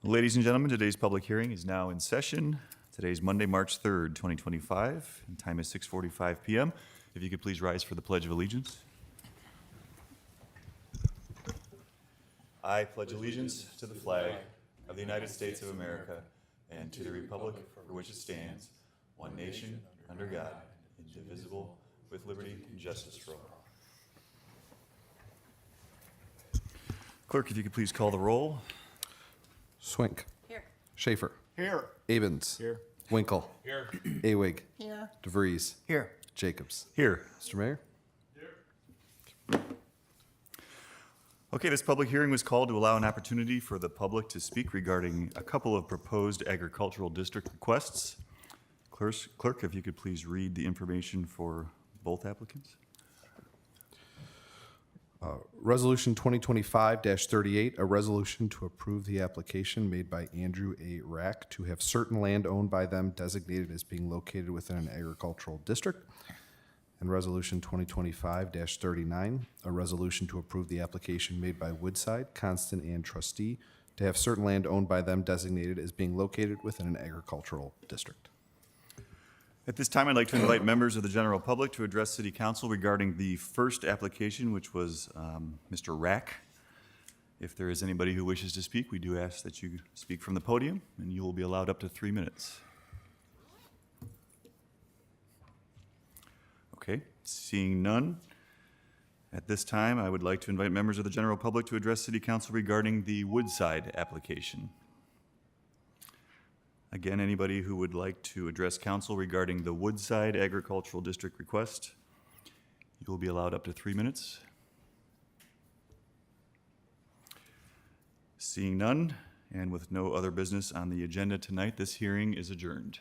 Ladies and gentlemen, today's public hearing is now in session. Today is Monday, March 3rd, 2025, and time is 6:45 p.m. If you could please rise for the Pledge of Allegiance. I pledge allegiance to the flag of the United States of America and to the republic for which it stands, one nation, under God, indivisible, with liberty and justice for all. Clerk, if you could please call the roll. Swink. Here. Schaefer. Here. Avens. Here. Winkle. Here. Awig. Here. DeVries. Here. Jacobs. Here. Mr. Mayor? Okay, this public hearing was called to allow an opportunity for the public to speak regarding a couple of proposed agricultural district requests. Clerk, if you could please read the information for both applicants. Resolution 2025-38, a resolution to approve the application made by Andrew A. Rack to have certain land owned by them designated as being located within an agricultural district. And Resolution 2025-39, a resolution to approve the application made by Woodside, Constant, and Trustee to have certain land owned by them designated as being located within an agricultural district. At this time, I'd like to invite members of the general public to address City Council regarding the first application, which was Mr. Rack. If there is anybody who wishes to speak, we do ask that you speak from the podium, and you will be allowed up to 3 minutes. Okay, seeing none. At this time, I would like to invite members of the general public to address City Council regarding the Woodside application. Again, anybody who would like to address council regarding the Woodside Agricultural District request, you will be allowed up to 3 minutes. Seeing none, and with no other business on the agenda tonight, this hearing is adjourned.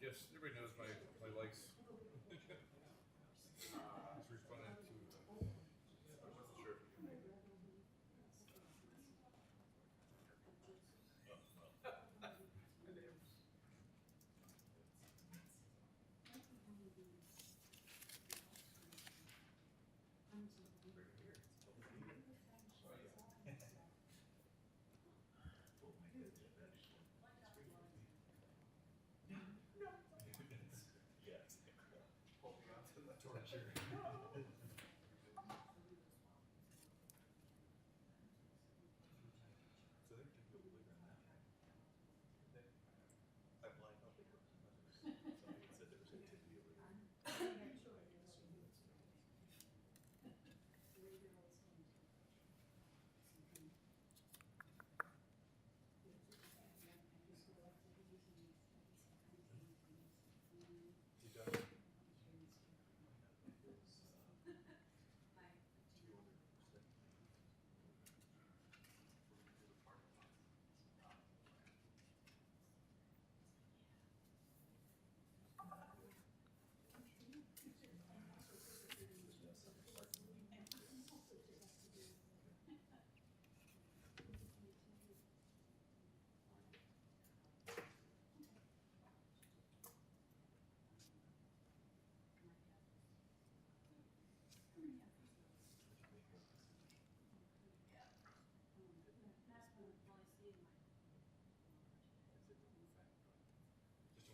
Yes, everybody knows my likes. Just responding to, I wasn't sure if you can. Just in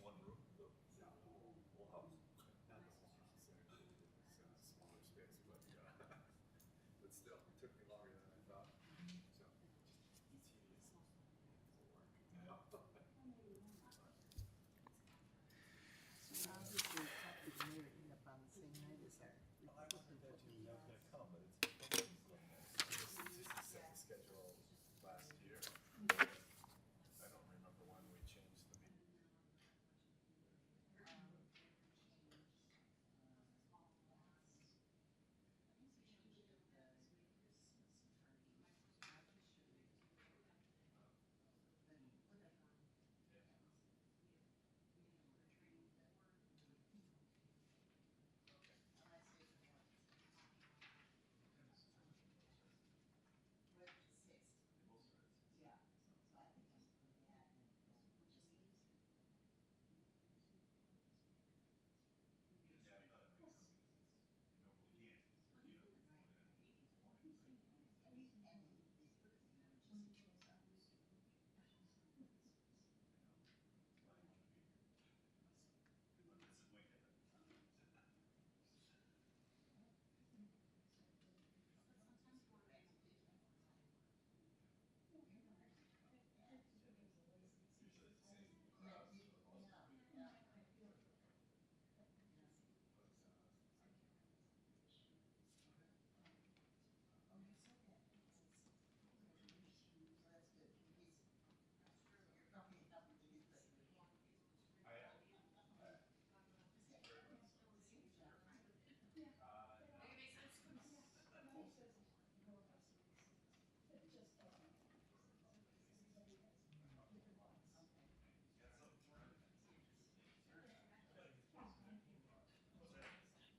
one room, the whole house? Not the whole house, actually, it's a smaller space, but still, it took me longer than I thought, so. Tedious. Obviously, the mayor ended up on the same night as our. I wondered that too, that was gonna come, but it's set the schedule last year. I don't remember when we changed the meeting.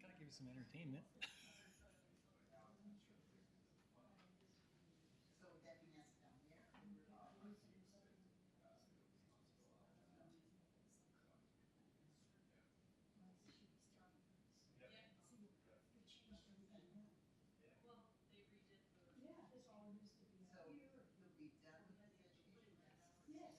Gotta give you some entertainment. So would that be us down there? So you'll be done with this education now? Yes.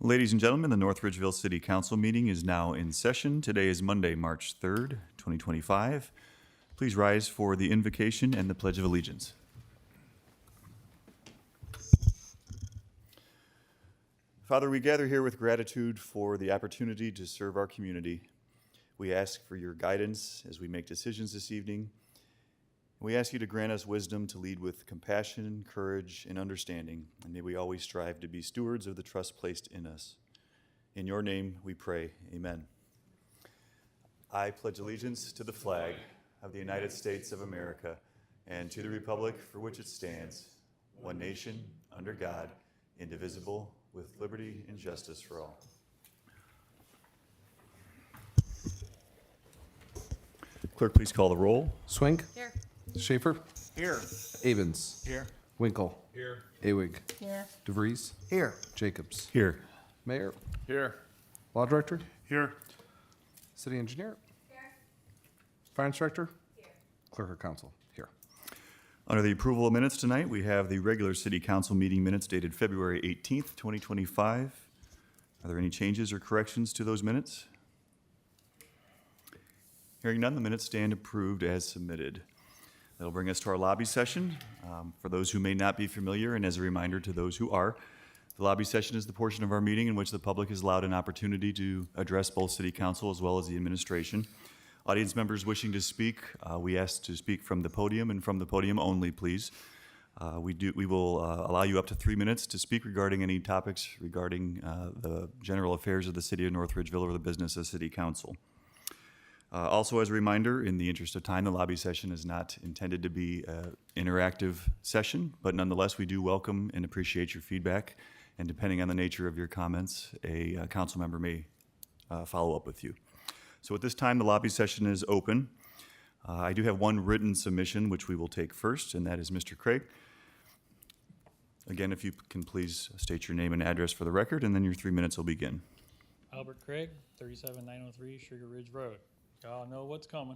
Ladies and gentlemen, the North Ridgeville City Council meeting is now in session. Today is Monday, March 3rd, 2025. Please rise for the invocation and the Pledge of Allegiance. Father, we gather here with gratitude for the opportunity to serve our community. We ask for your guidance as we make decisions this evening. We ask you to grant us wisdom to lead with compassion, courage, and understanding, and may we always strive to be stewards of the trust placed in us. In your name we pray, amen. I pledge allegiance to the flag of the United States of America and to the republic for which it stands, one nation, under God, indivisible, with liberty and justice for all. Clerk, please call the roll. Swink. Here. Schaefer. Here. Avens. Here. Winkle. Here. Awig. Here. DeVries. Here. Jacobs. Here. Mayor. Here. Law Director. Here. City Engineer. Finance Director. Clerk of Council. Here. Under the approval of minutes tonight, we have the regular City Council meeting minutes dated February 18th, 2025. Are there any changes or corrections to those minutes? Hearing none, the minutes stand approved as submitted. That'll bring us to our lobby session. For those who may not be familiar, and as a reminder to those who are, the lobby session is the portion of our meeting in which the public is allowed an opportunity to address both City Council as well as the administration. Audience members wishing to speak, we ask to speak from the podium and from the podium only, please. We will allow you up to 3 minutes to speak regarding any topics regarding the general affairs of the City of North Ridgeville or the business of City Council. Also, as a reminder, in the interest of time, the lobby session is not intended to be an interactive session, but nonetheless, we do welcome and appreciate your feedback. And depending on the nature of your comments, a council member may follow up with you. So at this time, the lobby session is open. I do have one written submission, which we will take first, and that is Mr. Craig. Again, if you can please state your name and address for the record, and then your 3 minutes will begin. Albert Craig, 37903 Sugar Ridge Road. Y'all know what's coming.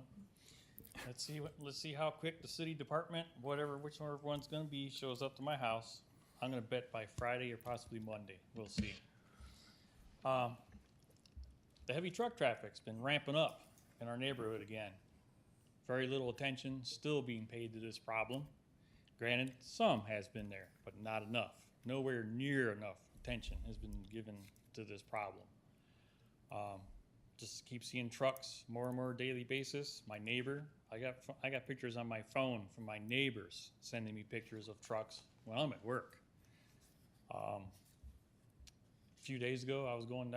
Let's see how quick the city department, whichever one's gonna be, shows up to my house. I'm gonna bet by Friday or possibly Monday. We'll see. The heavy truck traffic's been ramping up in our neighborhood again. Very little attention still being paid to this problem. Granted, some has been there, but not enough. Nowhere near enough attention has been given to this problem. Just keep seeing trucks more and more daily basis. My neighbor, I got pictures on my phone from my neighbors sending me pictures of trucks when I'm at work. A few days ago, I was going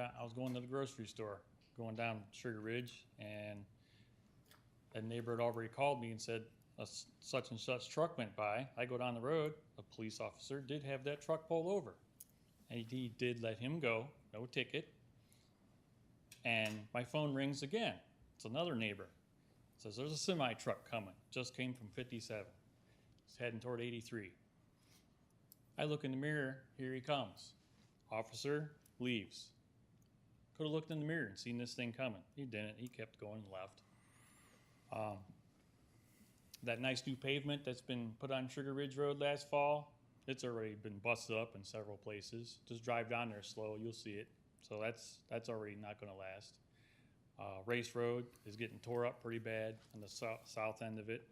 to the grocery store, going down Sugar Ridge, and a neighbor had already called me and said a such and such truck went by. I go down the road. A police officer did have that truck pulled over, and he did let him go, no ticket. And my phone rings again. It's another neighbor. Says there's a semi truck coming. Just came from 57. It's heading toward 83. I look in the mirror. Here he comes. Officer leaves. Could have looked in the mirror and seen this thing coming. He didn't. He kept going left. That nice new pavement that's been put on Sugar Ridge Road last fall, it's already been busted up in several places. Just drive down there slow. You'll see it. So that's already not going to last. Race Road is getting tore up pretty bad on the south end of it.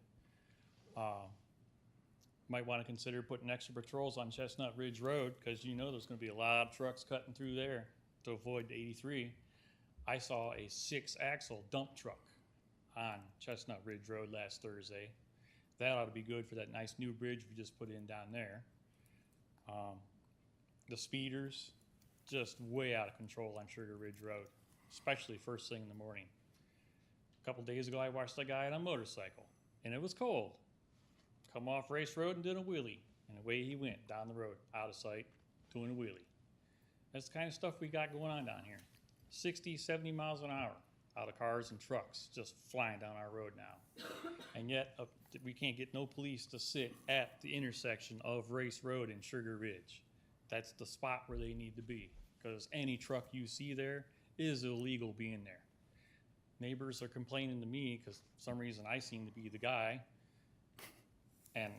Might want to consider putting extra patrols on Chestnut Ridge Road because you know there's going to be a lot of trucks cutting through there to avoid the 83. I saw a 6-axle dump truck on Chestnut Ridge Road last Thursday. That ought to be good for that nice new bridge we just put in down there. The speeders, just way out of control on Sugar Ridge Road, especially first thing in the morning. A couple days ago, I watched a guy on a motorcycle, and it was cold. Come off Race Road and did a wheelie, and away he went down the road, out of sight, doing a wheelie. That's the kind of stuff we got going on down here. 60, 70 miles an hour out of cars and trucks just flying down our road now. And yet, we can't get no police to sit at the intersection of Race Road and Sugar Ridge. That's the spot where they need to be, because any truck you see there is illegal being there. Neighbors are complaining to me because for some reason I seem to be the guy, and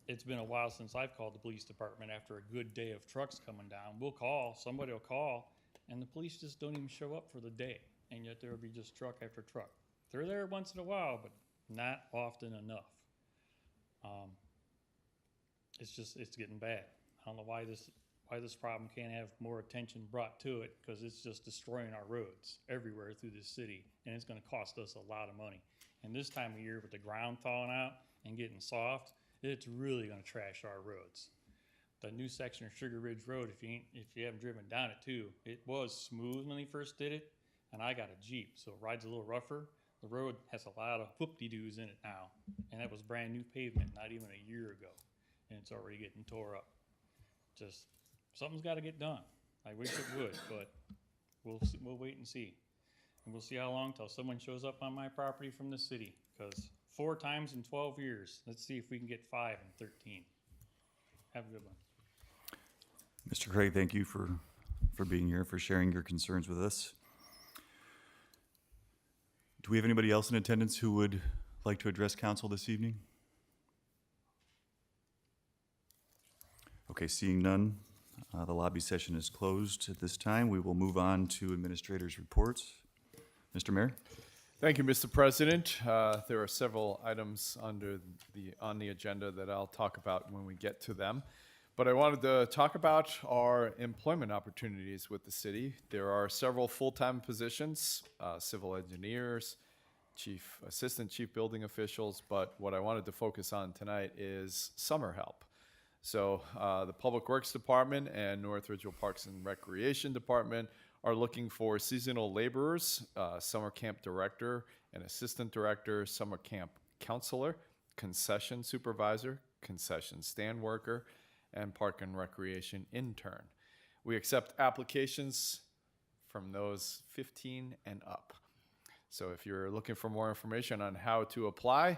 it's been a while since I've called the police department after a good day of trucks coming down. We'll call, somebody will call, and the police just don't even show up for the day, and yet there'll be just truck after truck. They're there once in a while, but not often enough. It's getting bad. I don't know why this problem can't have more attention brought to it, because it's just destroying our roads everywhere through this city, and it's gonna cost us a lot of money. And this time of year, with the ground thawing out and getting soft, it's really gonna trash our roads. The new section of Sugar Ridge Road, if you haven't driven down it too, it was smooth when they first did it, and I got a Jeep, so it rides a little rougher. The road has a lot of whoop-de-doos in it now, and that was brand new pavement not even a year ago, and it's already getting tore up. Just, something's gotta get done. I wish it would, but we'll wait and see. And we'll see how long till someone shows up on my property from the city, because 4 times in 12 years, let's see if we can get 5 in 13. Have a good one. Mr. Craig, thank you for being here, for sharing your concerns with us. Do we have anybody else in attendance who would like to address council this evening? Okay, seeing none, the lobby session is closed at this time. We will move on to administrators' reports. Mr. Mayor? Thank you, Mr. President. There are several items on the agenda that I'll talk about when we get to them. But I wanted to talk about our employment opportunities with the city. There are several full-time positions, civil engineers, assistant chief building officials, but what I wanted to focus on tonight is summer help. So the Public Works Department and North Ridgeville Parks and Recreation Department are looking for seasonal laborers, summer camp director and assistant director, summer camp counselor, concession supervisor, concession stand worker, and park and recreation intern. We accept applications from those 15 and up. So if you're looking for more information on how to apply,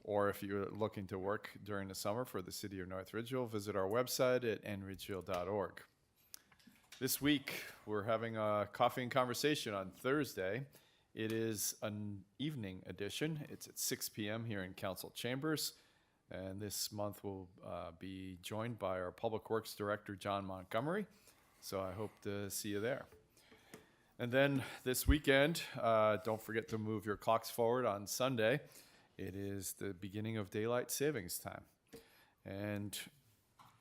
or if you're looking to work during the summer for the city of North Ridgeville, visit our website at nridgeville.org. This week, we're having a coffee and conversation on Thursday. It is an evening edition. It's at 6 p.m. here in council chambers. And this month we'll be joined by our Public Works Director, John Montgomery. So I hope to see you there. And then this weekend, don't forget to move your clocks forward on Sunday. It is the beginning of daylight savings time. And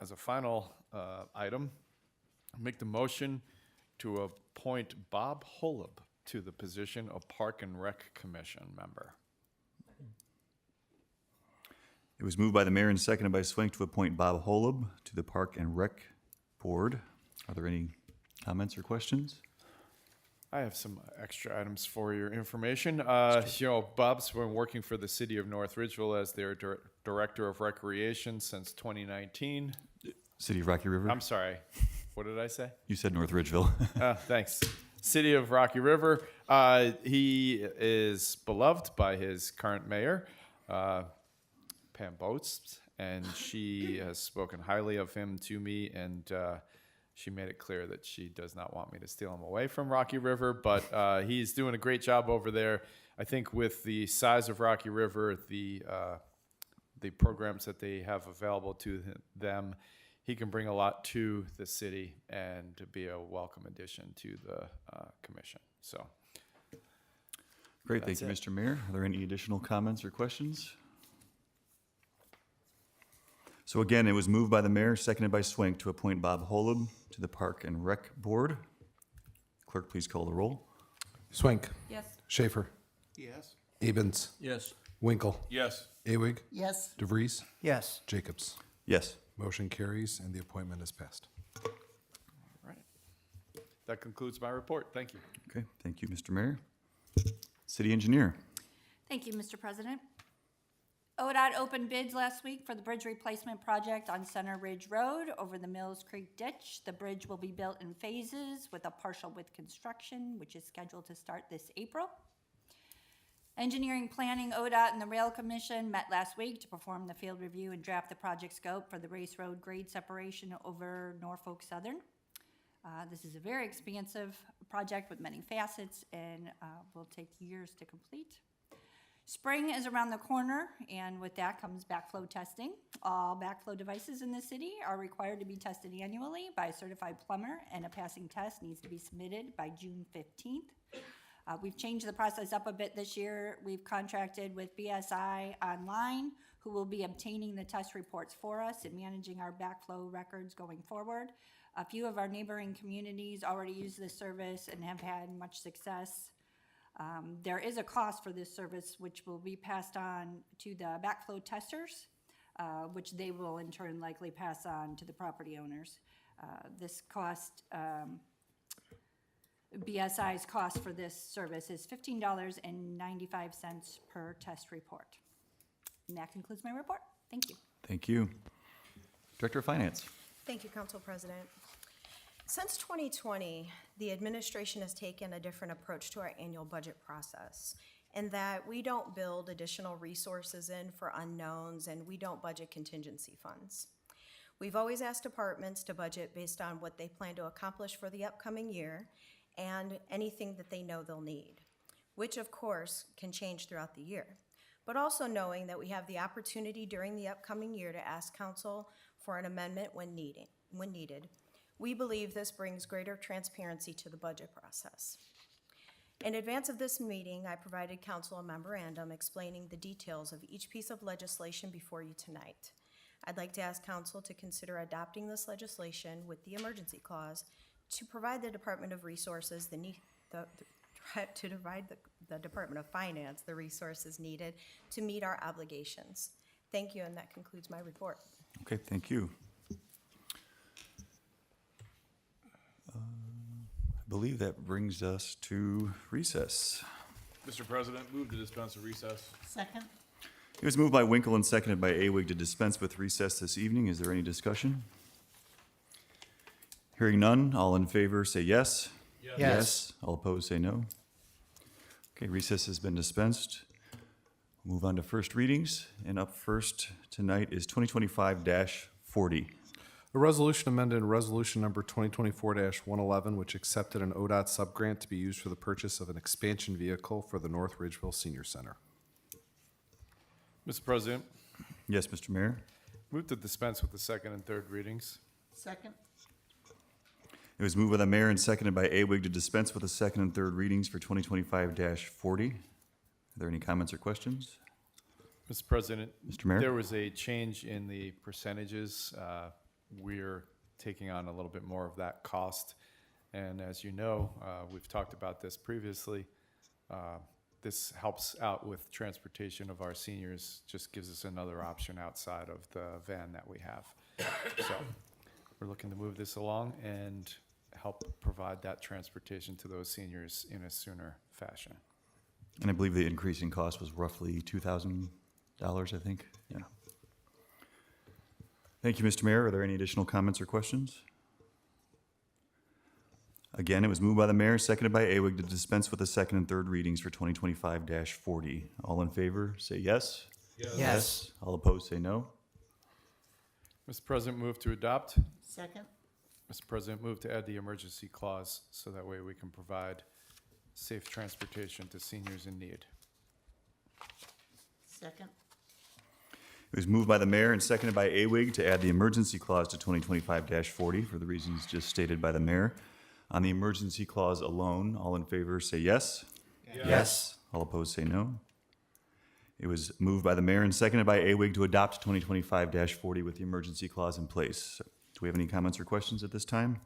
as a final item, make the motion to appoint Bob Holub to the position of Park and Rec Commission member. It was moved by the mayor and seconded by Swink to appoint Bob Holub to the Park and Rec Board. Are there any comments or questions? I have some extra items for your information. Bob's been working for the city of North Ridgeville as their director of recreation since 2019. City of Rocky River? I'm sorry. What did I say? You said North Ridgeville. Thanks. City of Rocky River. He is beloved by his current mayor, Pam Boats, and she has spoken highly of him to me, and she made it clear that she does not want me to steal him away from Rocky River, but he's doing a great job over there. I think with the size of Rocky River, the programs that they have available to them, he can bring a lot to the city and to be a welcome addition to the commission. So, Great, thank you, Mr. Mayor. Are there any additional comments or questions? So again, it was moved by the mayor, seconded by Swink to appoint Bob Holub to the Park and Rec Board. Clerk, please call the roll. Swink. Yes. Schaefer. Yes. Abens. Yes. Winkle. Yes. Awig. Yes. DeVries. Yes. Jacobs. Yes. Motion carries and the appointment is passed. all right. That concludes my report. Thank you. Okay, thank you, Mr. Mayor. City Engineer. Thank you, Mr. President. ODOT opened bids last week for the bridge replacement project on Center Ridge Road over the Mills Creek Ditch. The bridge will be built in phases with a partial width construction, which is scheduled to start this April. Engineering, Planning, ODOT, and the Rail Commission met last week to perform the field review and draft the project scope for the Race Road grade separation over Norfolk Southern. This is a very expansive project with many facets and will take years to complete. Spring is around the corner, and with that comes backflow testing. All backflow devices in the city are required to be tested annually by a certified plumber, and a passing test needs to be submitted by June 15th. We've changed the process up a bit this year. We've contracted with BSI Online, who will be obtaining the test reports for us and managing our backflow records going forward. A few of our neighboring communities already use this service and have had much success. There is a cost for this service, which will be passed on to the backflow testers, which they will in turn likely pass on to the property owners. This cost, BSI's cost for this service is $15.95 per test report. And that concludes my report. Thank you. Thank you. Director of Finance. Thank you, Council President. Since 2020, the administration has taken a different approach to our annual budget process in that we don't build additional resources in for unknowns and we don't budget contingency funds. We've always asked departments to budget based on what they plan to accomplish for the upcoming year and anything that they know they'll need, which of course can change throughout the year. But also knowing that we have the opportunity during the upcoming year to ask council for an amendment when needed. We believe this brings greater transparency to the budget process. In advance of this meeting, I provided council a memorandum explaining the details of each piece of legislation before you tonight. I'd like to ask council to consider adopting this legislation with the emergency clause to provide the Department of Resources the Department of Finance the resources needed to meet our obligations. Thank you, and that concludes my report. Okay, thank you. I believe that brings us to recess. Mr. President, move to dispense with recess. Second? It was moved by Winkle and seconded by Awig to dispense with recess this evening. Is there any discussion? Hearing none, all in favor say yes. Yes. All opposed say no. Okay, recess has been dispensed. Move on to first readings, and up first tonight is 2025-40. A resolution amended resolution number 2024-111, which accepted an ODOT subgrant to be used for the purchase of an expansion vehicle for the North Ridgeville Senior Center. Mr. President, Yes, Mr. Mayor. move to dispense with the second and third readings. Second? It was moved by the mayor and seconded by Awig to dispense with the second and third readings for 2025-40. Are there any comments or questions? Mr. President. Mr. Mayor? There was a change in the percentages. We're taking on a little bit more of that cost. And as you know, we've talked about this previously. This helps out with transportation of our seniors, just gives us another option outside of the van that we have. So we're looking to move this along and help provide that transportation to those seniors in a sooner fashion. And I believe the increase in cost was roughly $2,000, I think. Yeah. Thank you, Mr. Mayor. Are there any additional comments or questions? Again, it was moved by the mayor, seconded by Awig to dispense with the second and third readings for 2025-40. All in favor, say yes. Yes. All opposed, say no. Mr. President, move to adopt. Second? Mr. President, move to add the emergency clause so that way we can provide safe transportation to seniors in need. Second? It was moved by the mayor and seconded by Awig to add the emergency clause to 2025-40 for the reasons just stated by the mayor. On the emergency clause alone, all in favor say yes. Yes. All opposed say no. It was moved by the mayor and seconded by Awig to adopt 2025-40 with the emergency clause in place. Do we have any comments or questions at this time?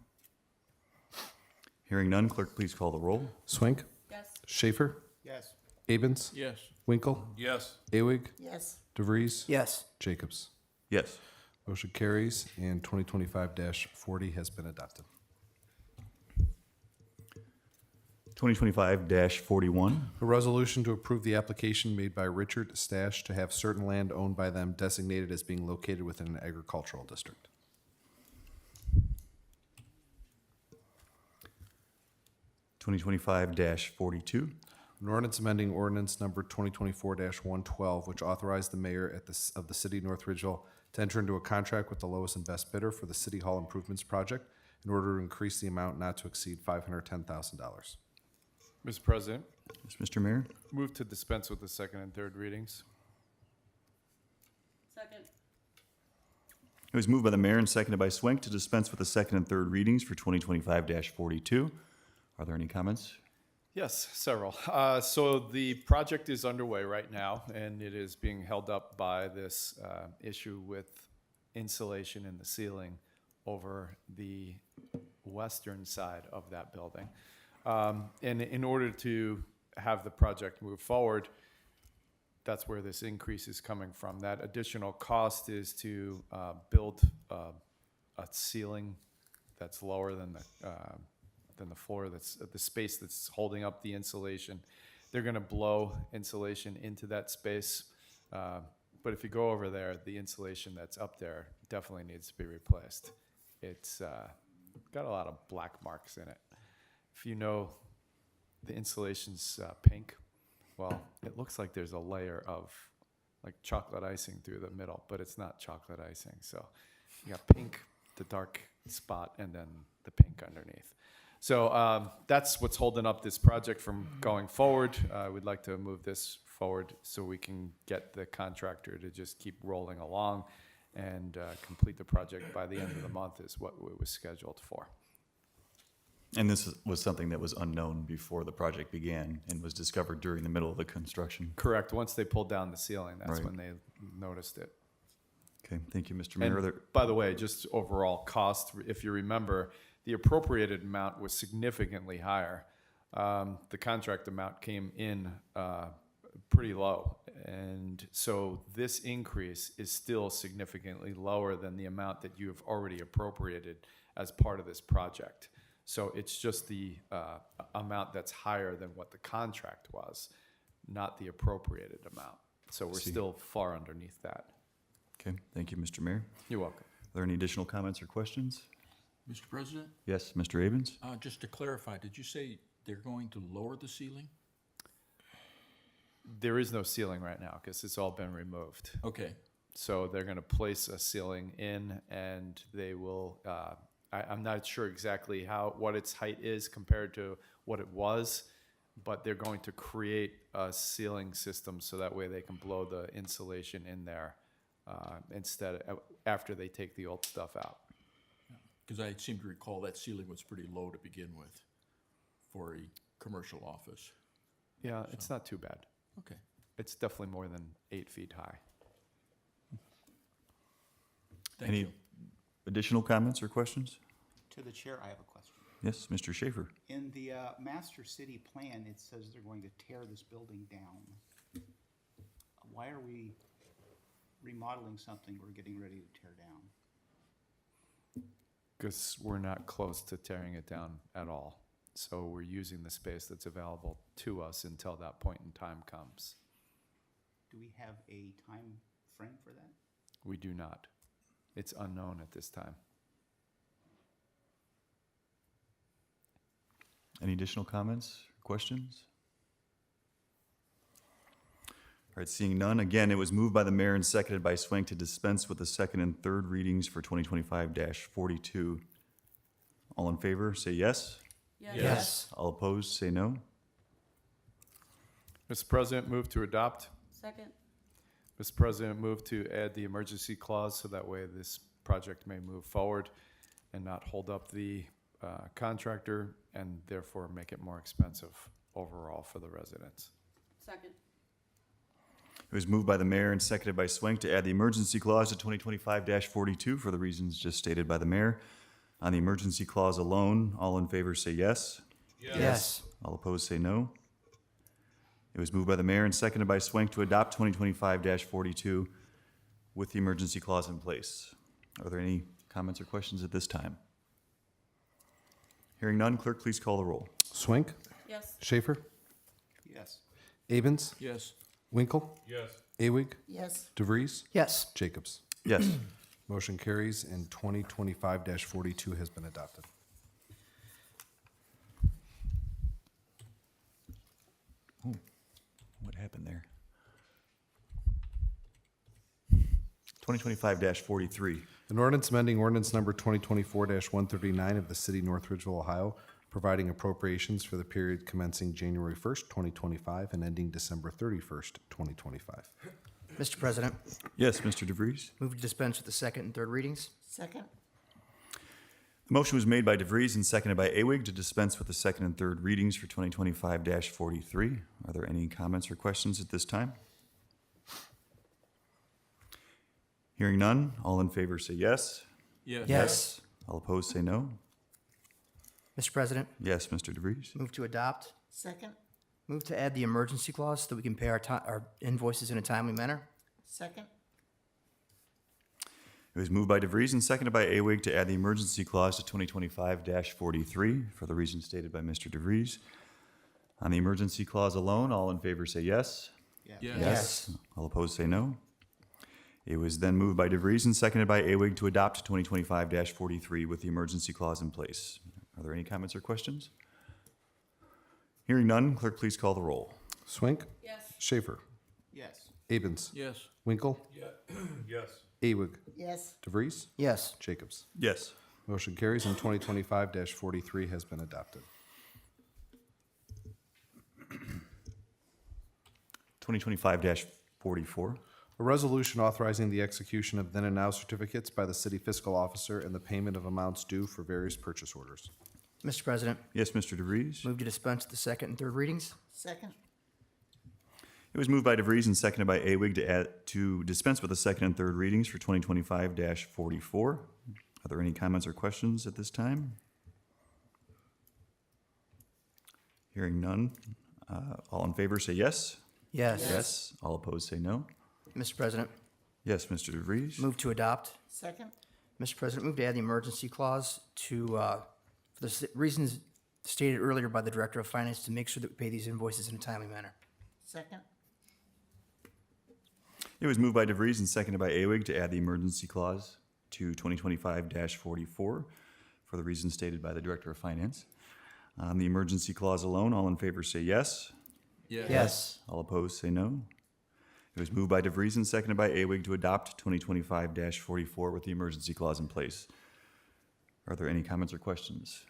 Hearing none, clerk, please call the roll. Swink? Yes. Schaefer? Yes. Abens? Yes. Winkle? Yes. Awig? Yes. DeVries? Yes. Jacobs? Yes. Motion carries, and 2025-40 has been adopted. 2025-41. A resolution to approve the application made by Richard Stash to have certain land owned by them designated as being located within an agricultural district. Twenty 2025-42. An ordinance amending ordinance number 2024-112, which authorized the mayor of the city of North Ridgeville to enter into a contract with the lowest and best bidder for the City Hall improvements project in order to increase the amount not to exceed $510,000. Mr. President, Yes, Mr. Mayor? Move to dispense with the second and third readings. Second. It was moved by the mayor and seconded by Swank to dispense with the second and third readings for 2025-42. Are there any comments? Yes, several. So the project is underway right now, and it is being held up by this issue with insulation in the ceiling over the western side of that building. And in order to have the project move forward, that's where this increase is coming from. That additional cost is to build a ceiling that's lower than the floor, that's the space that's holding up the insulation. They're going to blow insulation into that space. But if you go over there, the insulation that's up there definitely needs to be replaced. It's got a lot of black marks in it. If you know the insulation's pink, well, it looks like there's a layer of like chocolate icing through the middle, but it's not chocolate icing. So you got pink, the dark spot, and then the pink underneath. So that's what's holding up this project from going forward. We'd like to move this forward so we can get the contractor to just keep rolling along and complete the project by the end of the month is what it was scheduled for. And this was something that was unknown before the project began and was discovered during the middle of the construction. Correct. Once they pulled down the ceiling, that's Right. when they noticed it. Okay, thank you, Mr. Mayor. Are And there- by the way, just overall cost, if you remember, the appropriated amount was significantly higher. The contract amount came in pretty low. And so this increase is still significantly lower than the amount that you have already appropriated as part of this project. So it's just the amount that's higher than what the contract was, not the appropriated amount. So we're See. still far underneath that. Okay, thank you, Mr. Mayor. You're welcome. Are there any additional comments or questions? Mr. President, Yes, Mr. Avens? just to clarify, did you say they're going to lower the ceiling? There is no ceiling right now because it's all been removed. Okay, So they're going to place a ceiling in, and they will. I'm not sure exactly what its height is compared to what it was, but they're going to create a ceiling system so that way they can blow the insulation in there after they take the old stuff out. because I seem to recall that ceiling was pretty low to begin with for a commercial office. Yeah, it's not too bad. Okay. It's definitely more than 8 feet high. Thank Any you. additional comments or questions? To the chair, I have a question. Yes, Mr. Schaefer. In the master city plan, it says they're going to tear this building down. Why are we remodeling something we're getting ready to tear down? Because we're not close to tearing it down at all. So we're using the space that's available to us until that point in time comes. Do we have a time frame for that? We do not. It's unknown at this time. Any additional comments, questions? All right, seeing none. Again, it was moved by the mayor and seconded by Swank to dispense with the second and third readings for 2025-42. All in favor, say yes. Yes. All opposed, say no. Mr. President, move to adopt. Second. Mr. President, move to add the emergency clause so that way this project may move forward and not hold up the contractor and therefore make it more expensive overall for the residents. Second. It was moved by the mayor and seconded by Swank to add the emergency clause to 2025-42 for the reasons just stated by the mayor. On the emergency clause alone, all in favor say yes. Yes. All opposed say no. It was moved by the mayor and seconded by Swank to adopt 2025-42 with the emergency clause in place. Are there any comments or questions at this time? Hearing none, clerk, please call the roll. Swank, Yes. Schaefer, Yes. Avens, Yes. Winkle, Yes. Awig, Yes. DeVries, Yes. Jacobs. Yes. Motion carries and 2025-42 has been adopted. What happened there? 2025-43. An ordinance amending ordinance number 2024-139 of the city of North Ridgeville, Ohio, providing appropriations for the period commencing January 1st, 2025 and ending December 31st, 2025. Mr. President, Yes, Mr. DeVries. move to dispense with the second and third readings. Second? The motion was made by DeVries and seconded by Awig to dispense with the second and third readings for 2025-43. Are there any comments or questions at this time? Hearing none, all in favor say yes. Yes. Yes. All opposed say no. Mr. President, Yes, Mr. DeVries. move to adopt. Second? Move to add the emergency clause so that we can pay our invoices in a timely manner. Second? It was moved by DeVries and seconded by Awig to add the emergency clause to 2025-43 for the reasons stated by Mr. DeVries. On the emergency clause alone, all in favor say yes. Yes. All opposed say no. It was then moved by DeVries and seconded by Awig to adopt 2025-43 with the emergency clause in place. Are there any comments or questions? Hearing none, clerk, please call the roll. Swink? Yes. Schaefer? Yes. Abens? Yes. Winkle? Yes. Awig? Yes. DeVries? Yes. Jacobs? Yes. Motion carries and 2025-43 has been adopted. 2025-44. A resolution authorizing the execution of then and now certificates by the city fiscal officer and the payment of amounts due for various purchase orders. Mr. President, Yes, Mr. DeVries. move to dispense with the second and third readings. Second? It was moved by DeVries and seconded by Awig to dispense with the second and third readings for 2025-44. Are there any comments or questions at this time? Hearing none, all in favor say yes. Yes. Yes. All opposed say no. Mr. President, Yes, Mr. DeVries. move to adopt. Second? Mr. President, move to add the emergency clause to, for the reasons stated earlier by the Director of Finance, to make sure that we pay these invoices in a timely manner. Second? It was moved by DeVries and seconded by Awig to add the emergency clause to 2025-44 for the reasons stated by the Director of Finance. On the emergency clause alone, all in favor say yes. Yes. All opposed say no. It was moved by DeVries and seconded by Awig to adopt 2025-44 with the emergency clause in place. Are there any comments or questions?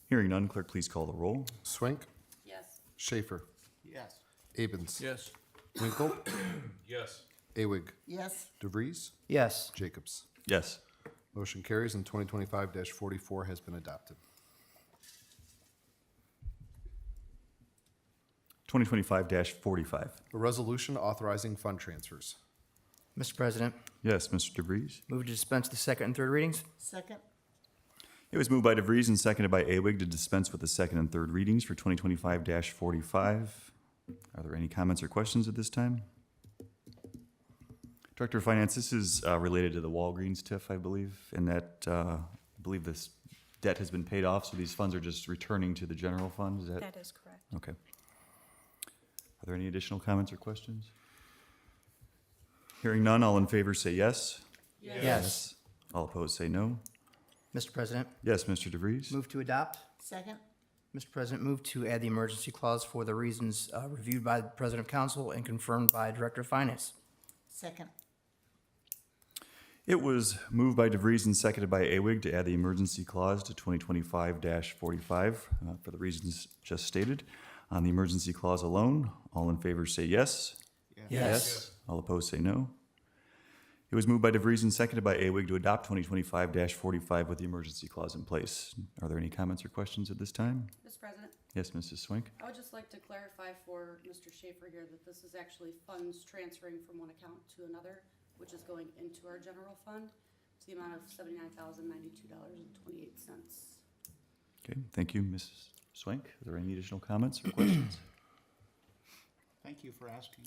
Hearing none, clerk, please call the roll. Swink? Yes. Schaefer? Yes. Abens? Yes. Winkle? Yes. Awig? Yes. DeVries? Yes. Jacobs? Yes. Motion carries and 2025-44 has been adopted. 2025-45. A resolution authorizing fund transfers. Mr. President, Yes, Mr. DeVries. move to dispense with the second and third readings. Second? It was moved by DeVries and seconded by Awig to dispense with the second and third readings for 2025-45. Are there any comments or questions at this time? Director of Finance, this is related to the Walgreens TIF, I believe, and that, I believe this debt has been paid off, so these funds are just returning to the general fund, is that? That is correct. Okay. Are there any additional comments or questions? Hearing none, all in favor say yes. Yes. All opposed say no. Mr. President, Yes, Mr. DeVries. move to adopt. Second? Mr. President, move to add the emergency clause for the reasons reviewed by the President of Council and confirmed by Director of Finance. Second? It was moved by DeVries and seconded by Awig to add the emergency clause to 2025-45 for the reasons just stated. On the emergency clause alone, all in favor say yes. Yes. All opposed say no. It was moved by DeVries and seconded by Awig to adopt 2025-45 with the emergency clause in place. Are there any comments or questions at this time? Mr. President, Yes, Mrs. Swink. I would just like to clarify for Mr. Schaefer here that this is actually funds transferring from one account to another, which is going into our general fund to the amount of $79,092.28. Okay, thank you, Mrs. Swink. Are there any additional comments or questions? Thank you for answering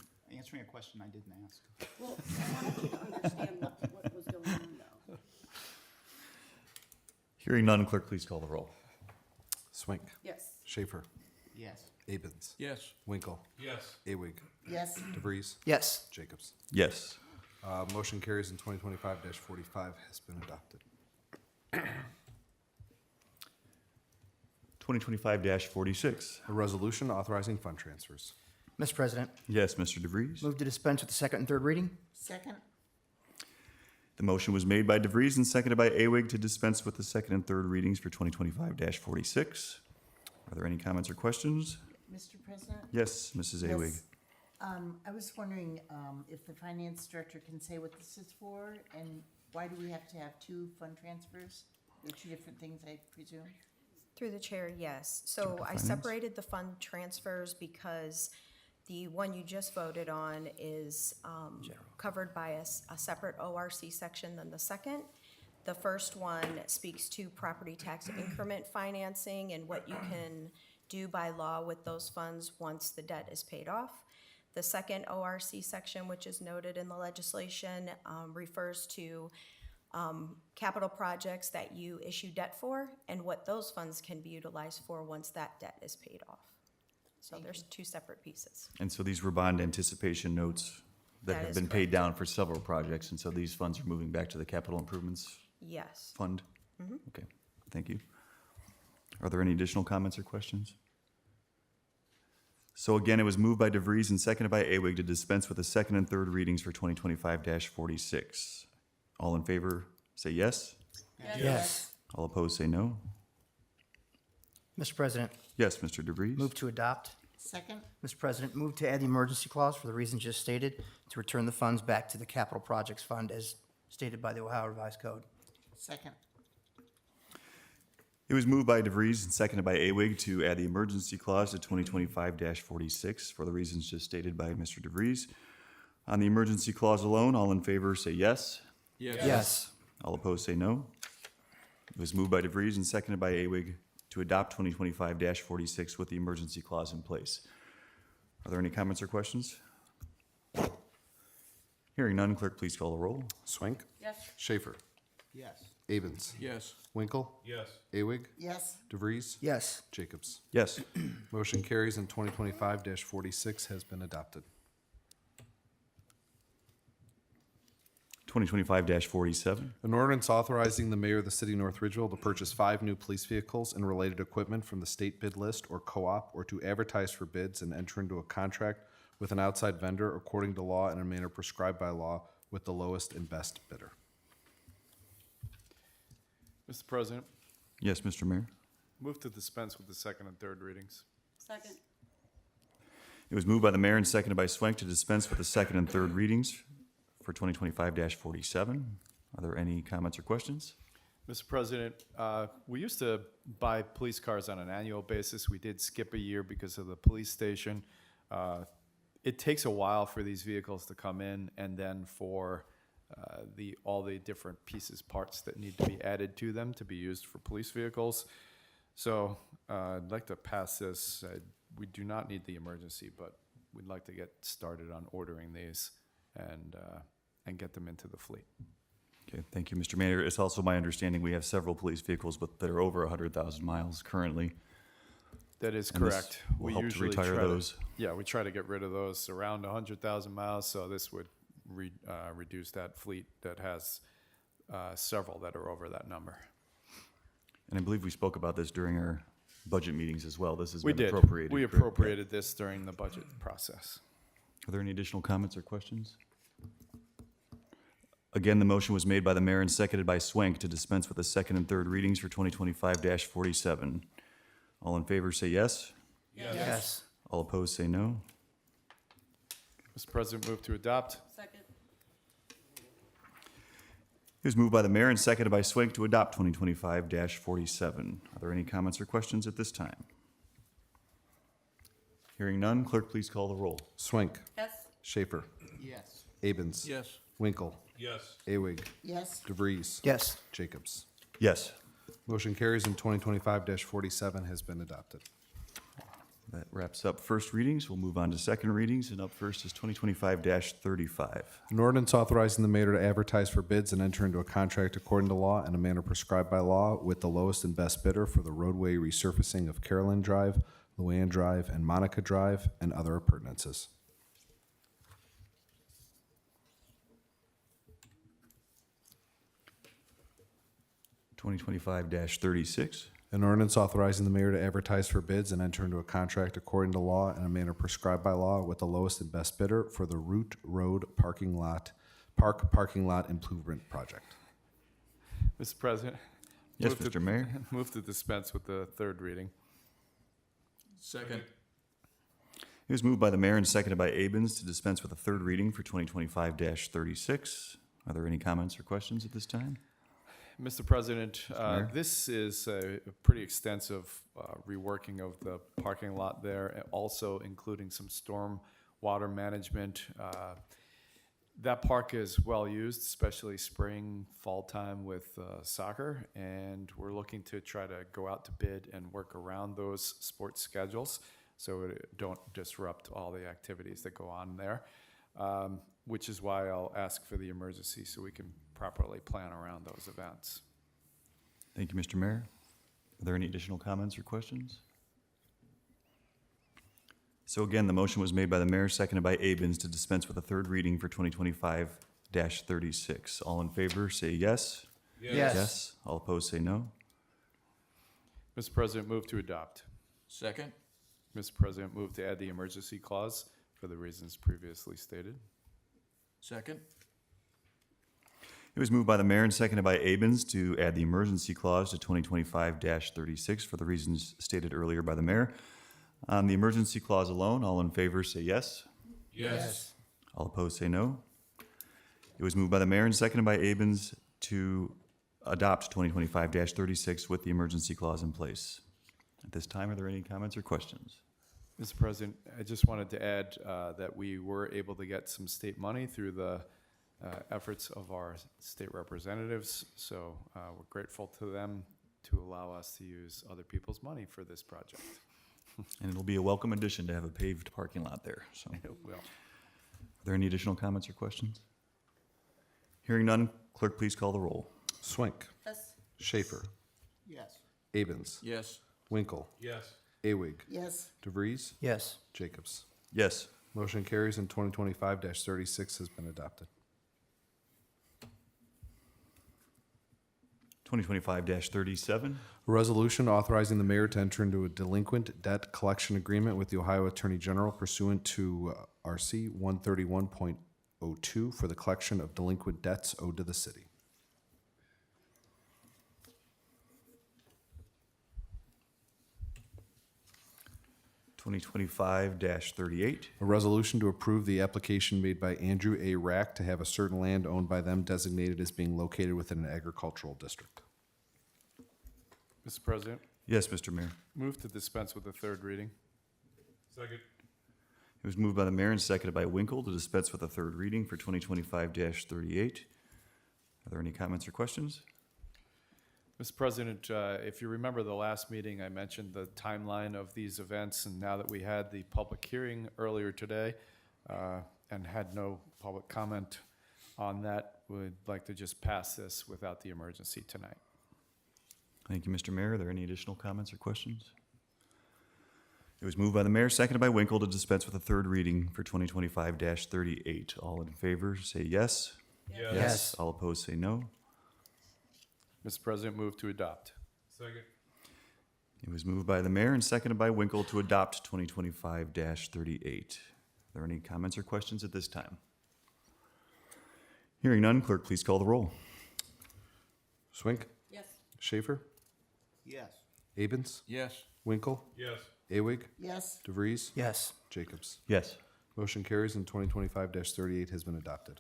a question I didn't ask. Well, I wanted you to understand what was going on though. Hearing none, clerk, please call the roll. Swink? Yes. Schaefer? Yes. Abens? Yes. Winkle? Yes. Awig? Yes. DeVries? Yes. Jacobs? Yes. Motion carries and 2025-45 has been adopted. 2025-46. A resolution authorizing fund transfers. Mr. President, Yes, Mr. DeVries. move to dispense with the second and third reading. Second? The motion was made by DeVries and seconded by Awig to dispense with the second and third readings for 2025-46. Are there any comments or questions? Mr. President? Yes, Mrs. Awig. Yes. I was wondering, if the finance director can say what this is for, and why do we have to have two fund transfers? They're two different things, I presume? Through the chair, yes. So Director of I Finance. separated the fund transfers because the one you just voted on is covered by a separate ORC section than the second. The first one speaks to property tax increment financing and what you can do by law with those funds once the debt is paid off. The second ORC section, which is noted in the legislation, refers to capital projects that you issue debt for and what those funds can be utilized for once that debt is paid off. So there's two separate pieces. And so these were bond anticipation notes that That have is been paid correct. down for several projects, and so these funds are moving back to the capital improvements Yes. fund? Okay, thank you. Are there any additional comments or questions? So again, it was moved by DeVries and seconded by Awig to dispense with the second and third readings for 2025-46. All in favor, say yes. Yes. All opposed, say no. Mr. President, Yes, Mr. DeVries. move to adopt. Second? Mr. President, move to add the emergency clause for the reasons just stated, to return the funds back to the capital projects fund as stated by the Ohio Revised Code. Second. It was moved by DeVries and seconded by Awig to add the emergency clause to 2025-46 for the reasons just stated by Mr. DeVries. On the emergency clause alone, all in favor say yes. Yes. All opposed say no. It was moved by DeVries and seconded by Awig to adopt 2025-46 with the emergency clause in place. Are there any comments or questions? Hearing none, clerk, please call the roll. Swank. Yes. Schaefer. Yes. Avens. Yes. Winkle. Yes. Awig. Yes. DeVries. Yes. Jacobs. Yes. Motion carries and 2025-46 has been adopted. 2025-47. An ordinance authorizing the mayor of the city of North Ridgeville to purchase 5 new police vehicles and related equipment from the state bid list or co-op, or to advertise for bids and enter into a contract with an outside vendor according to law in a manner prescribed by law with the lowest and best bidder. Mr. President, Yes, Mr. Mayor. move to dispense with the second and third readings. Second. It was moved by the mayor and seconded by Swank to dispense with the second and third readings for 2025-47. Are there any comments or questions? Mr. President, we used to buy police cars on an annual basis. We did skip a year because of the police station. It takes a while for these vehicles to come in, and then for all the different pieces, parts that need to be added to them to be used for police vehicles. So I'd like to pass this. We do not need the emergency, but we'd like to get started on ordering these and get them into the fleet. Okay, thank you, Mr. Mayor. It's also my understanding we have several police vehicles that are over 100,000 miles currently. That is And this correct. will We help to usually retire try those. Yeah, we try to get rid of those around 100,000 miles, so this would reduce that fleet that has several that are over that number. And I believe we spoke about this during our budget meetings as well. This has We been did. appropriated. We correct? appropriated this during the budget process. Are there any additional comments or questions? Again, the motion was made by the mayor and seconded by Swank to dispense with the second and third readings for 2025-47. All in favor say yes. Yes. All opposed say no. Mr. President, move to adopt. Second. It was moved by the mayor and seconded by Swank to adopt 2025-47. Are there any comments or questions at this time? Hearing none, clerk, please call the roll. Swank. Yes. Schaefer. Yes. Avens. Yes. Winkle. Yes. Awig. Yes. DeVries. Yes. Jacobs. Yes. Motion carries and 2025-47 has been adopted. That wraps up first readings. We'll move on to second readings, and up first is 2025-35. An ordinance authorizing the mayor to advertise for bids and enter into a contract according to law in a manner prescribed by law with the lowest and best bidder for the roadway resurfacing of Carolyn Drive, Luann Drive, and Monica Drive, and other appurtenances. Twenty 2025-36. An ordinance authorizing the mayor to advertise for bids and enter into a contract according to law in a manner prescribed by law with the lowest and best bidder for the Root Road parking lot Park Parking Lot Improvement Project. Mr. President. Yes, move to- Mr. Mayor. Move to dispense with the third reading. Second. It was moved by the mayor and seconded by Abens to dispense with a third reading for 2025-36. Are there any comments or questions at this time? Mr. President, Mayor? this is a pretty extensive reworking of the parking lot there, and also including some storm water management. That park is well-used, especially spring, fall time with soccer, and we're looking to try to go out to bid and work around those sports schedules so it don't disrupt all the activities that go on there, which is why I'll ask for the emergency so we can properly plan around those events. Thank you, Mr. Mayor. Are there any additional comments or questions? So again, the motion was made by the mayor, seconded by Abens to dispense with a third reading for 2025-36. All in favor, say yes. Yes. All opposed, say no. Mr. President, move to adopt. Second. Mr. President, move to add the emergency clause for the reasons previously stated. Second. It was moved by the mayor and seconded by Abens to add the emergency clause to 2025-36 for the reasons stated earlier by the mayor. On the emergency clause alone, all in favor say yes. Yes. All opposed say no. It was moved by the mayor and seconded by Abens to adopt 2025-36 with the emergency clause in place. At this time, are there any comments or questions? Mr. President, I just wanted to add that we were able to get some state money through the efforts of our state representatives, so we're grateful to them to allow us to use other people's money for this project. And it'll be a welcome addition to have a paved parking lot there, so. It will. Are there any additional comments or questions? Hearing none, clerk, please call the roll. Swink. Yes. Schaefer. Yes. Abens. Yes. Winkle. Yes. Awig. Yes. DeVries. Yes. Jacobs. Yes. Motion carries and 2025-36 has been adopted. 2025-37. A resolution authorizing the mayor to enter into a delinquent debt collection agreement with the Ohio Attorney General pursuant to RC 131.02 for the collection of delinquent debts owed to the city. Twenty 2025-38. A resolution to approve the application made by Andrew A. Rack to have a certain land owned by them designated as being located within an agricultural district. Mr. President, Yes, Mr. Mayor. move to dispense with the third reading. Second. It was moved by the mayor and seconded by Winkle to dispense with a third reading for 2025-38. Are there any comments or questions? Mr. President, if you remember the last meeting, I mentioned the timeline of these events, and now that we had the public hearing earlier today and had no public comment on that, we'd like to just pass this without the emergency tonight. Thank you, Mr. Mayor. Are there any additional comments or questions? It was moved by the mayor, seconded by Winkle to dispense with a third reading for 2025-38. All in favor, say yes. Yes. All opposed, say no. Mr. President, move to adopt. Second. It was moved by the mayor and seconded by Winkle to adopt 2025-38. Are there any comments or questions at this time? Hearing none, clerk, please call the roll. Swink. Yes. Schaefer. Yes. Abens. Yes. Winkle. Yes. Awig. Yes. DeVries. Yes. Jacobs. Yes. Motion carries and 2025-38 has been adopted.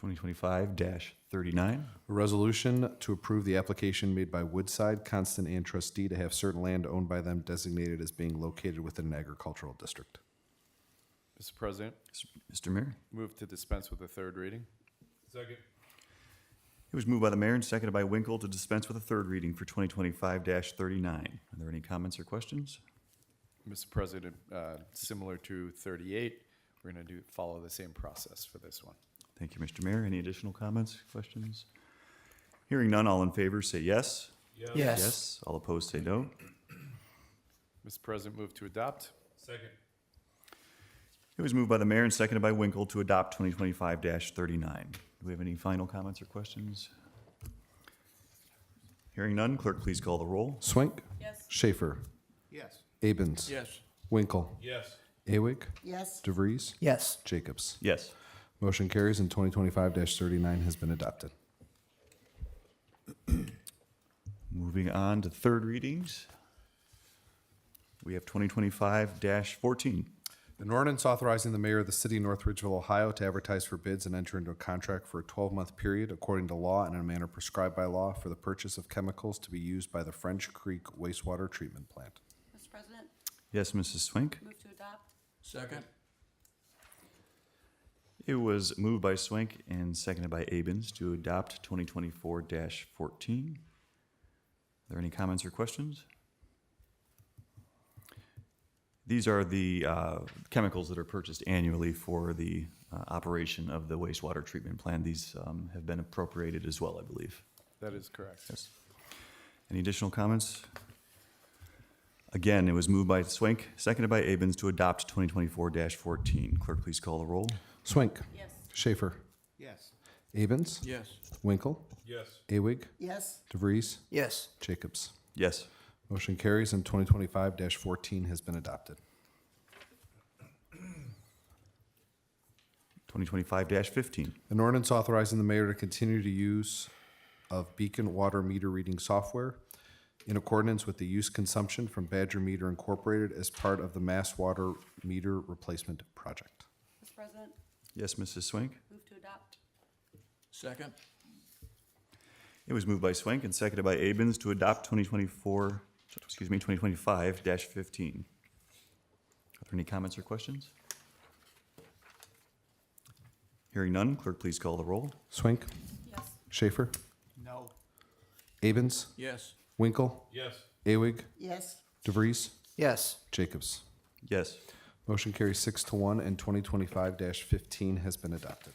2025-39. A resolution to approve the application made by Woodside, Constant and trustee to have certain land owned by them designated as being located within an agricultural district. Mr. President, Mr. Mayor. move to dispense with the third reading. Second. It was moved by the mayor and seconded by Winkle to dispense with a third reading for 2025-39. Are there any comments or questions? Mr. President, similar to 38, we're going to follow the same process for this one. Thank you, Mr. Mayor. Any additional comments, questions? Hearing none, all in favor say yes. Yes. All opposed say no. Mr. President, move to adopt. Second. It was moved by the mayor and seconded by Winkle to adopt 2025-39. Do we have any final comments or questions? Hearing none, clerk, please call the roll. Swink. Yes. Schaefer. Yes. Abens. Yes. Winkle. Yes. Awig, Yes. DeVries, Yes. Jacobs. Yes. Motion carries and 2025-39 has been adopted. Moving on to third readings. We have 2025-14. An ordinance authorizing the mayor of the city of North Ridgeville, Ohio to advertise for bids and enter into a contract for a 12-month period according to law and in a manner prescribed by law for the purchase of chemicals to be used by the French Creek wastewater treatment plant. Mr. President, Yes, Mrs. Swink. move to adopt. Second? It was moved by Swink and seconded by Abens to adopt 2024-14. Are there any comments or questions? These are the chemicals that are purchased annually for the operation of the wastewater treatment plant. These have been appropriated as well, I believe. That is correct. Yes. Any additional comments? Again, it was moved by Swink, seconded by Abens to adopt 2024-14. Clerk, please call the roll. Swink. Yes. Schaefer. Yes. Abens. Yes. Winkle. Yes. Awig. Yes. DeVries. Yes. Jacobs. Yes. Motion carries and 2025-14 has been adopted. 2025-15. An ordinance authorizing the mayor to continue to use of Beacon water meter reading software in accordance with the use consumption from Badger Meter Incorporated as part of the mass water meter replacement project. Mr. President, Yes, Mrs. Swink. move to adopt. Second? It was moved by Swink and seconded by Abens to adopt 2025-15. Are there any comments or questions? Hearing none, clerk, please call the roll. Swink. Yes. Schaefer. No. Abens. Yes. Winkle. Yes. Awig. Yes. DeVries. Yes. Jacobs. Yes. Motion carries 6-1 and 2025-15 has been adopted.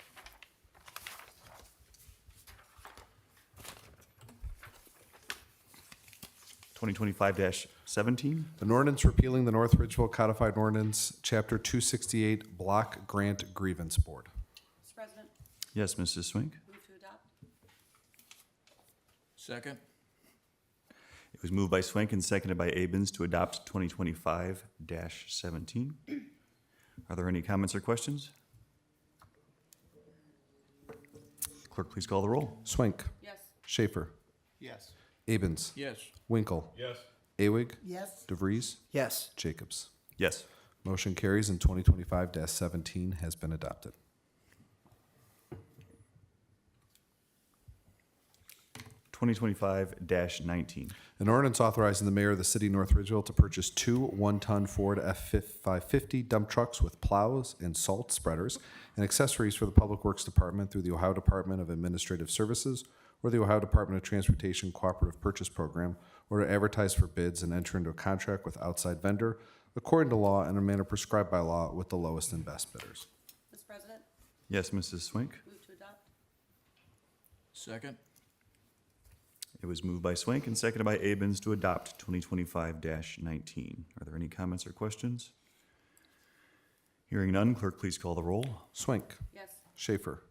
Twenty 2025-17. An ordinance repealing the North Ridgeville Codified Ordinance, Chapter 268, Block Grant Grievance Board. Mr. President, Yes, Mrs. Swink. move to adopt. Second? It was moved by Swink and seconded by Abens to adopt 2025-17. Are there any comments or questions? Clerk, please call the roll. Swink. Yes. Schaefer. Yes. Abens. Yes. Winkle. Yes. Awig. Yes. DeVries. Yes. Jacobs. Yes. Motion carries and 2025-17 has been adopted. Twenty 2025-19. An ordinance authorizing the mayor of the city of North Ridgeville to purchase 2 one-ton Ford F-550 dump trucks with plows and salt spreaders and accessories for the Public Works Department through the Ohio Department of Administrative Services or the Ohio Department of Transportation Cooperative Purchase Program, or to advertise for bids and enter into a contract with outside vendor according to law and in a manner prescribed by law with the lowest and best bidders. Mr. President, Yes, Mrs. Swink. move to adopt. Second? It was moved by Swink and seconded by Abens to adopt 2025-19. Are there any comments or questions? Hearing none, clerk, please call the roll. Swink. Yes. Schaefer.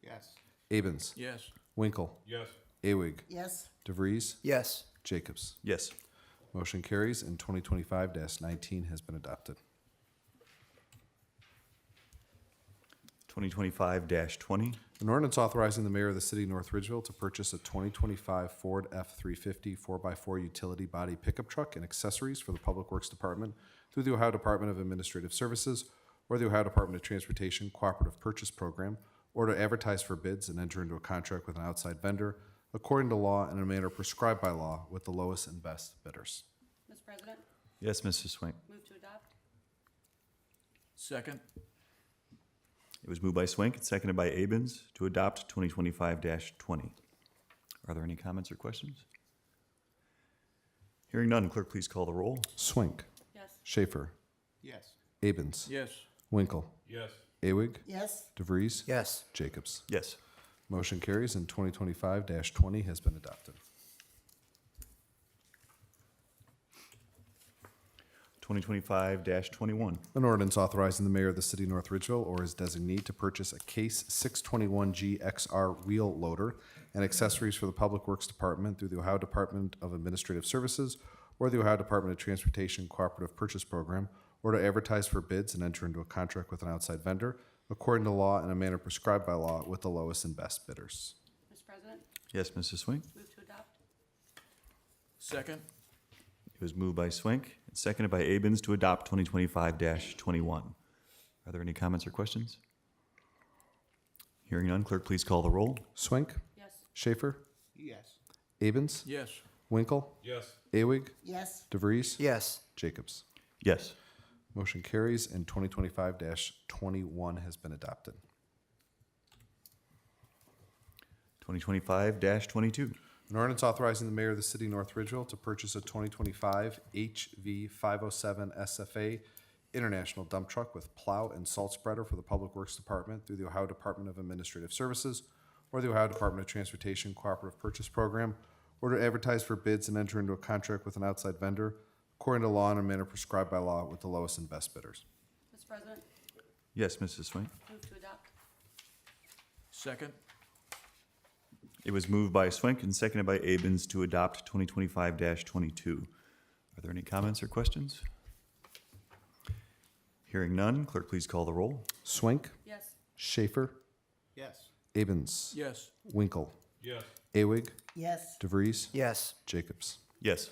Yes. Abens. Yes. Winkle. Yes. Awig. Yes. DeVries. Yes. Jacobs. Yes. Motion carries and 2025-19 has been adopted. 2025-20. An ordinance authorizing the mayor of the city of North Ridgeville to purchase a 2025 Ford F-350 4x4 utility body pickup truck and accessories for the Public Works Department through the Ohio Department of Administrative Services or the Ohio Department of Transportation Cooperative Purchase Program, or to advertise for bids and enter into a contract with an outside vendor according to law and in a manner prescribed by law with the lowest and best bidders. Mr. President, Yes, Mrs. Swink. move to adopt. Second? It was moved by Swink and seconded by Abens to adopt 2025-20. Are there any comments or questions? Hearing none, clerk, please call the roll. Swink. Yes. Schaefer. Yes. Abens. Yes. Winkle. Yes. Awig. Yes. DeVries. Yes. Jacobs. Yes. Motion carries and 2025-20 has been adopted. 2025-21. An ordinance authorizing the mayor of the city of North Ridgeville or his designee to purchase a Case 621G XR wheel loader and accessories for the Public Works Department through the Ohio Department of Administrative Services or the Ohio Department of Transportation Cooperative Purchase Program, or to advertise for bids and enter into a contract with an outside vendor according to law in a manner prescribed by law with the lowest and best bidders. Mr. President, Yes, Mrs. Swink? move to adopt. Second? It was moved by Swink and seconded by Abens to adopt 2025-21. Are there any comments or questions? Hearing none, clerk, please call the roll. Swink, Yes. Schaefer, Yes. Abens, Yes. Winkle, Yes. Awig, Yes. DeVries, Yes. Jacobs. Yes. Motion carries and 2025-21 has been adopted. 2025-22. An ordinance authorizing the mayor of the city of North Ridgeville to purchase a 2025 HV 507 SFA International dump truck with plow and salt spreader for the Public Works Department through the Ohio Department of Administrative Services or the Ohio Department of Transportation Cooperative Purchase Program, or to advertise for bids and enter into a contract with an outside vendor according to law in a manner prescribed by law with the lowest and best bidders. Mr. President, Yes, Mrs. Swink? move to adopt. Second? It was moved by Swink and seconded by Abens to adopt 2025-22. Are there any comments or questions? Hearing none, clerk, please call the roll. Swink, Yes. Schaefer, Yes. Abens, Yes. Winkle, Yes. Awig, Yes. DeVries, Yes. Jacobs. Yes.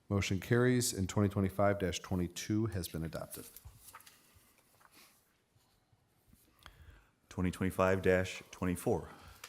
Motion carries and 2025-22 has been adopted. 2025-24.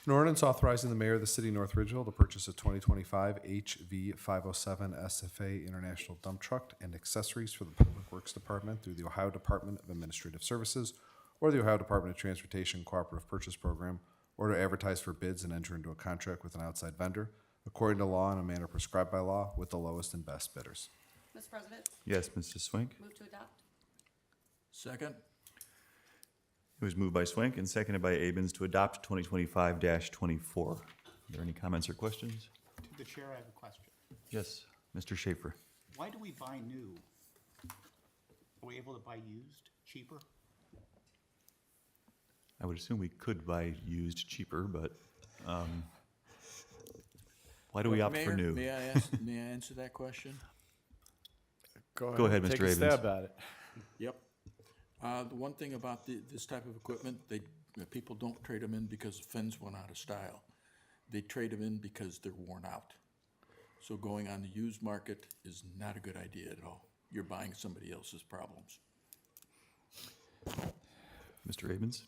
An ordinance authorizing the mayor of the city of North Ridgeville to purchase a 2025 HV 507 SFA International dump truck and accessories for the Public Works Department through the Ohio Department of Administrative Services or the Ohio Department of Transportation Cooperative Purchase Program, or to advertise for bids and enter into a contract with an outside vendor according to law in a manner prescribed by law with the lowest and best bidders. Mr. President, Yes, Mrs. Swink? move to adopt. Second? It was moved by Swink and seconded by Abens to adopt 2025-24. Are there any comments or questions? To the chair, I have a question. Yes, Mr. Schaefer. Why do we buy new? Are we able to buy used cheaper? I would assume we could buy used cheaper, but why do we opt for Mayor, new? May I answer that question? Go ahead, Mr. Take a Avens. stab at it. Yep. The one thing about this type of equipment, people don't trade them in because the fins went out of style. They trade them in because they're worn out. So going on the used market is not a good idea at all. You're buying somebody else's problems. Mr. Avens?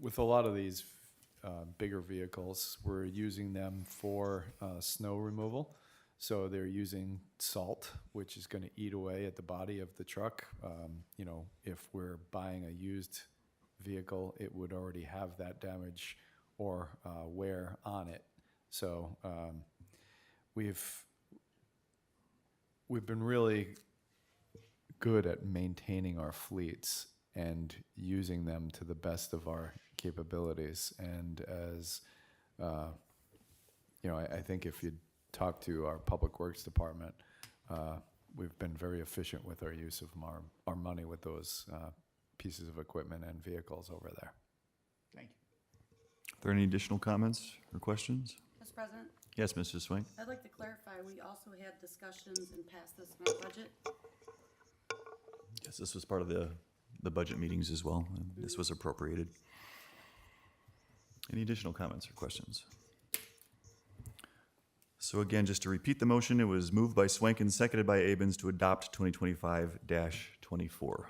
With a lot of these bigger vehicles, we're using them for snow removal. So they're using salt, which is going to eat away at the body of the truck. If we're buying a used vehicle, it would already have that damage or wear on it. So we've been really good at maintaining our fleets and using them to the best of our capabilities. And as I think if you talk to our Public Works Department, we've been very efficient with our use of our money with those pieces of equipment and vehicles over there. Thank you. Are there any additional comments or questions? Mr. President, Yes, Mrs. Swink? I'd like to clarify, we also had discussions and passed this in our budget. Yes, this was part of the budget meetings as well, and this was appropriated. Any additional comments or questions? So again, just to repeat the motion, it was moved by Swank and seconded by Abens to adopt 2025-24.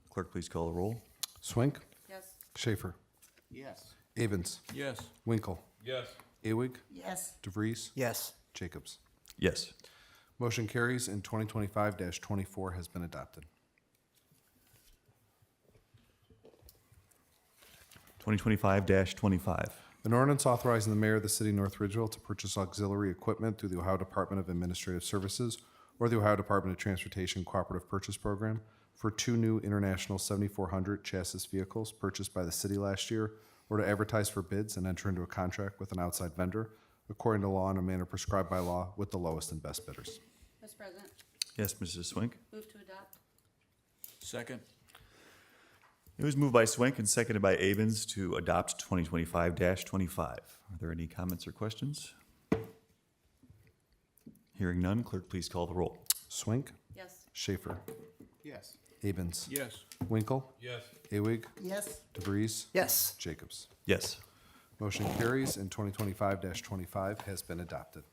Clerk, please call the roll. Swink, Yes. Schaefer, Yes. Avens, Yes. Winkle, Yes. Awig, Yes. DeVries, Yes. Jacobs. Yes. Motion carries and 2025-24 has been adopted. 2025-25. An ordinance authorizing the mayor of the city of North Ridgeville to purchase auxiliary equipment through the Ohio Department of Administrative Services or the Ohio Department of Transportation Cooperative Purchase Program for 2 new International 7400 chassis vehicles purchased by the city last year, or to advertise for bids and enter into a contract with an outside vendor according to law in a manner prescribed by law with the lowest and best bidders. Mr. President, Yes, Mrs. Swink? move to adopt. Second? It was moved by Swank and seconded by Avens to adopt 2025-25. Are there any comments or questions? Hearing none, clerk, please call the roll. Swink, Yes. Schaefer, Yes. Abens. Yes. Winkle. Yes. Awig. Yes, DeVries. Yes. Jacobs. Yes. Motion carries and 2025-25 has been adopted.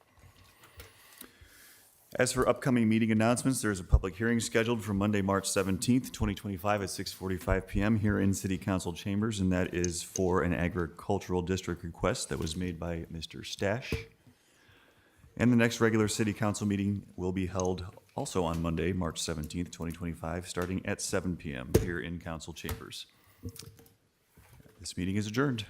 As for upcoming meeting announcements, there is a public hearing scheduled for Monday, March 17th, 2025 at 6:45 PM here in City Council chambers, and that is for an agricultural district request that was made by Mr. Stash. And the next regular City Council meeting will be held also on Monday, March 17th, 2025, starting at 7 PM here in council chambers. This meeting is adjourned.